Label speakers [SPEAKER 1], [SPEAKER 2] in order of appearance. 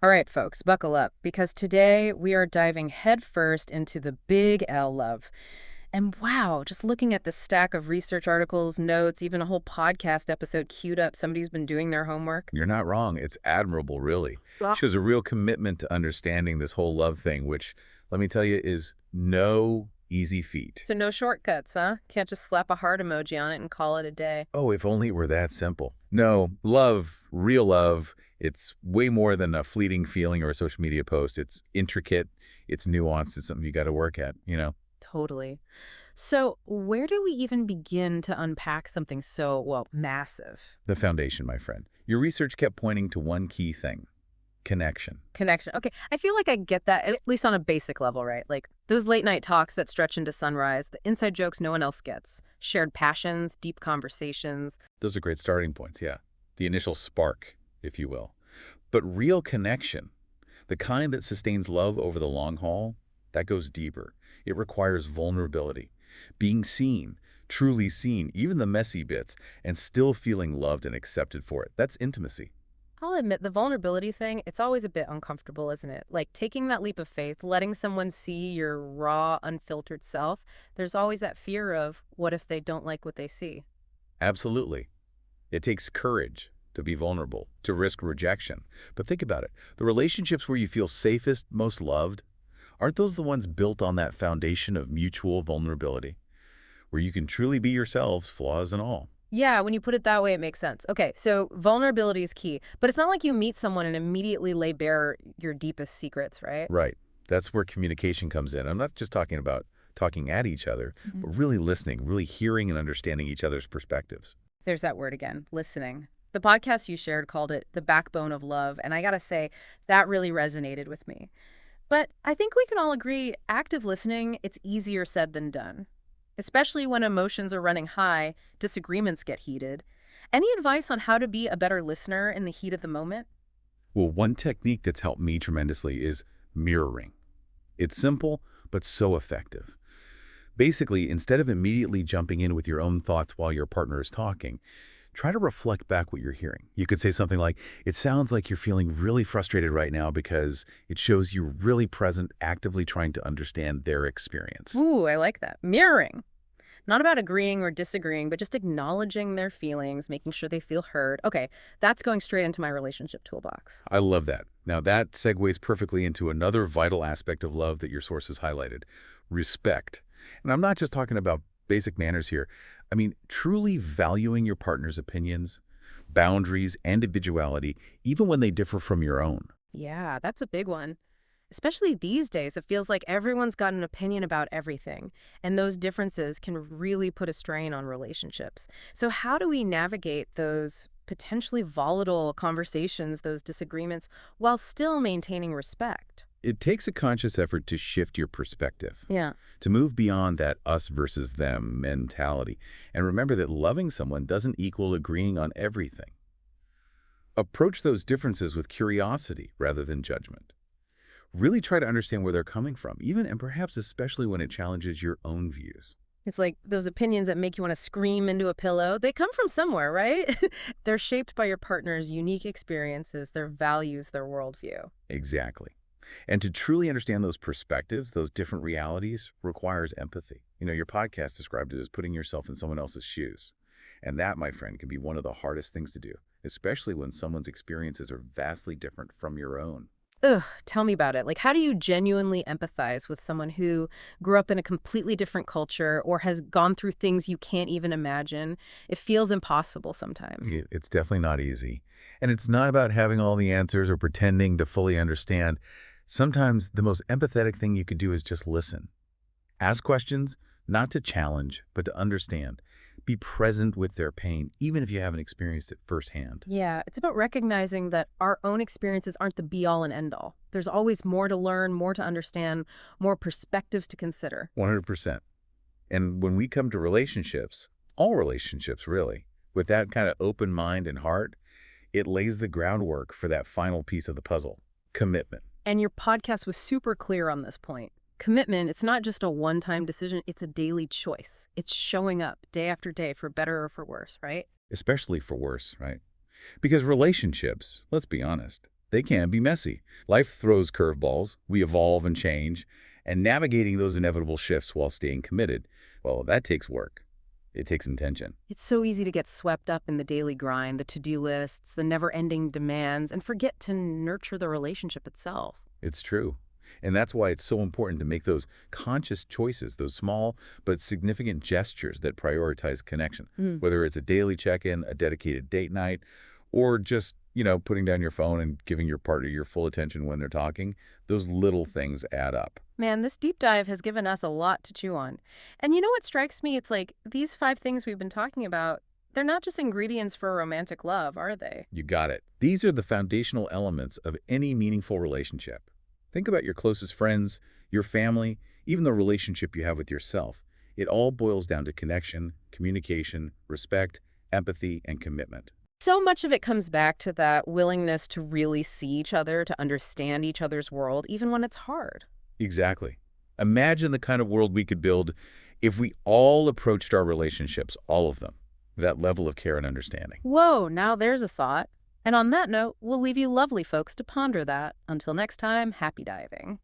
[SPEAKER 1] All right, folks, buckle up because today we are diving headfirst into the big L love. And wow, just looking at the stack of research articles, notes, even a whole podcast episode queued up, somebody's been doing their homework.
[SPEAKER 2] You're not wrong. It's admirable, really.
[SPEAKER 1] Well,
[SPEAKER 2] Shows a real commitment to understanding this whole love thing, which, let me tell you, is no easy feat.
[SPEAKER 1] So no shortcuts, huh? Can't just slap a heart emoji on it and call it a day.
[SPEAKER 2] Oh, if only it were that simple. No, love, real love, it's way more than a fleeting feeling or a social media post. It's intricate, it's nuanced, it's something you got to work at.
[SPEAKER 1] Totally. So where do we even begin to unpack something so, well, massive?
[SPEAKER 2] The foundation, my friend. Your research kept pointing to one key thing: connection.
[SPEAKER 1] Connection. Okay, I feel like I get that, at least on a basic level, right? Like those late night talks that stretch into sunrise, the inside jokes no one else gets, shared passions, deep conversations.
[SPEAKER 2] Those are great starting points, yeah. The initial spark, if you will. But real connection, the kind that sustains love over the long haul, that goes deeper. It requires vulnerability, being seen, truly seen, even the messy bits, and still feeling loved and accepted for it. That's intimacy.
[SPEAKER 1] I'll admit the vulnerability thing, it's always a bit uncomfortable, isn't it? Like taking that leap of faith, letting someone see your raw, unfiltered self. There's always that fear of what if they don't like what they see?
[SPEAKER 2] Absolutely. It takes courage to be vulnerable, to risk rejection. But think about it. The relationships where you feel safest, most loved, aren't those the ones built on that foundation of mutual vulnerability, where you can truly be yourselves, flaws and all?
[SPEAKER 1] Yeah, when you put it that way, it makes sense. Okay, so vulnerability is key, but it's not like you meet someone and immediately lay bare your deepest secrets, right?
[SPEAKER 2] Right. That's where communication comes in. I'm not just talking about talking at each other,
[SPEAKER 1] Mhm.
[SPEAKER 2] but really listening, really hearing and understanding each other's perspectives.
[SPEAKER 1] There's that word again, listening. The podcast you shared called it the backbone of love, and I gotta say, that really resonated with me. But I think we can all agree active listening, it's easier said than done. Especially when emotions are running high, disagreements get heated. Any advice on how to be a better listener in the heat of the moment?
[SPEAKER 2] Well, one technique that's helped me tremendously is mirroring. It's simple, but so effective. Basically, instead of immediately jumping in with your own thoughts while your partner is talking, try to reflect back what you're hearing. You could say something like, "It sounds like you're feeling really frustrated right now because it shows you're really present, actively trying to understand their experience."
[SPEAKER 1] Ooh, I like that. Mirroring. Not about agreeing or disagreeing, but just acknowledging their feelings, making sure they feel heard. Okay, that's going straight into my relationship toolbox.
[SPEAKER 2] I love that. Now, that segues perfectly into another vital aspect of love that your sources highlighted: respect. And I'm not just talking about basic manners here. I mean, truly valuing your partner's opinions, boundaries, and individuality, even when they differ from your own.
[SPEAKER 1] Yeah, that's a big one. Especially these days, it feels like everyone's got an opinion about everything, and those differences can really put a strain on relationships. So, how do we navigate those potentially volatile conversations, those disagreements, while still maintaining respect?
[SPEAKER 2] It takes a conscious effort to shift your perspective,
[SPEAKER 1] Yeah.
[SPEAKER 2] to move beyond that us versus them mentality. And remember that loving someone doesn't equal agreeing on everything. Approach those differences with curiosity rather than judgment. Really try to understand where they're coming from, even and perhaps especially when it challenges your own views.
[SPEAKER 1] It's like those opinions that make you want to scream into a pillow. They come from somewhere, right? They're shaped by your partner's unique experiences, their values, their worldview.
[SPEAKER 2] Exactly. And to truly understand those perspectives, those different realities, requires empathy. Your podcast described it as putting yourself in someone else's shoes. And that, my friend, can be one of the hardest things to do, especially when someone's experiences are vastly different from your own.
[SPEAKER 1] Ugh, tell me about it. Like, how do you genuinely empathize with someone who grew up in a completely different culture or has gone through things you can't even imagine? It feels impossible sometimes.
[SPEAKER 2] It's definitely not easy. And it's not about having all the answers or pretending to fully understand. Sometimes the most empathetic thing you could do is just listen. Ask questions, not to challenge, but to understand. Be present with their pain, even if you haven't experienced it firsthand.
[SPEAKER 1] Yeah, it's about recognizing that our own experiences aren't the be all and end all. There's always more to learn, more to understand, more perspectives to consider.
[SPEAKER 2] 100%. And when we come to relationships, all relationships really, with that kind of open mind and heart, it lays the groundwork for that final piece of the puzzle: commitment.
[SPEAKER 1] And your podcast was super clear on this point. Commitment, it's not just a one-time decision, it's a daily choice. It's showing up day after day for better or for worse, right?
[SPEAKER 2] Especially for worse, right? Because relationships, let's be honest, They can be messy. Life throws curveballs, we evolve and change, and navigating those inevitable shifts while staying committed, well, that takes work. It takes intention.
[SPEAKER 1] It's so easy to get swept up in the daily grind, the to-do lists, the never-ending demands, and forget to nurture the relationship itself.
[SPEAKER 2] It's true. And that's why it's so important to make those conscious choices, those small but significant gestures that prioritize connection,
[SPEAKER 1] Mm.
[SPEAKER 2] whether it's a daily check-in, a dedicated date night, or just, putting down your phone and giving your partner your full attention when they're talking. Those little things add up.
[SPEAKER 1] Man, this deep dive has given us a lot to chew on. And you know what strikes me? It's like these 5 things we've been talking about, they're not just ingredients for romantic love, are they?
[SPEAKER 2] You got it. These are the foundational elements of any meaningful relationship. Think about your closest friends, your family, even the relationship you have with yourself. It all boils down to connection, communication, respect, empathy, and commitment.
[SPEAKER 1] So much of it comes back to that willingness to really see each other, to understand each other's world, even when it's hard.
[SPEAKER 2] Exactly. Imagine the kind of world we could build if we all approached our relationships, all of them, with that level of care and understanding.
[SPEAKER 1] Whoa, now there's a thought. And on that note, we'll leave you lovely folks to ponder that. Until next time, happy diving.